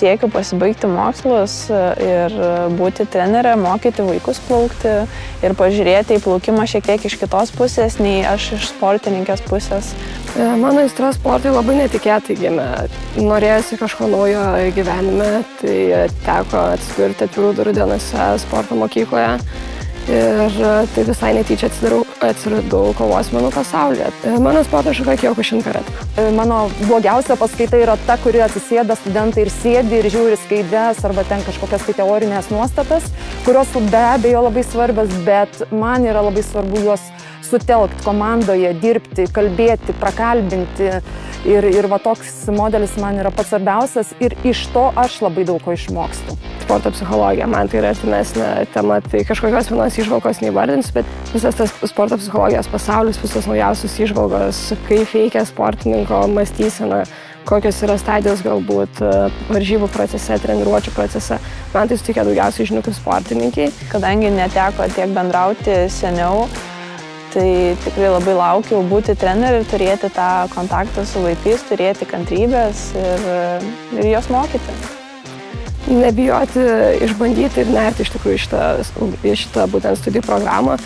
siekiu pasibaigti mokslus ir būti trenerė, mokyti vaikus plaukti ir pažiūrėti į plaukimą šiek tiek iš kitos pusės, nei aš iš sportininkės pusės. Mano aistra sportui labai netikėtai gimė. Norėjosi kažko naujo gyvenime, tai teko atsidurti Atvirų durų dienose sporto mokykloje. Ir tai visai netyčia atsiradau kovos menų pasaulyje. Mano sporto šaka Kyokushin karatė. Mano blogiausia paskaita yra ta, kuri atsisėda studentai ir sėdi ir žiūri skaidres arba ten kažkokias tai teorinės nuostatas, kurios be abejo labai svarbios, bet man yra labai svarbu juos sutelkti komandoje, dirbti, kalbėti, prakalbinti. Ir va toks modelis man yra pats svarbiausias ir iš to aš labai daug ko išmokstu. Sporto psichologija, man tai yra artimesnė tema, tai kažkokios vienos įžvalgos neįvardinsiu, bet visas tas sporto psichologijos pasaulis, visos naujausios įžvalgos, kaip veikia sportininko mąstysena, kokios yra stadijos galbūt varžybų procese, treniruočių procese. Man tai suteikia daugiausiai žinių kaip sportininkai. Kadangi neteko tiek bendrauti seniau, tai tikrai labai laukiau būti treneriu ir turėti tą kontaktą su vaikais, turėti kantrybės ir juos mokyti. Nebijoti išbandyti ir nerti iš tikrųjų šitą būtent studijų programą.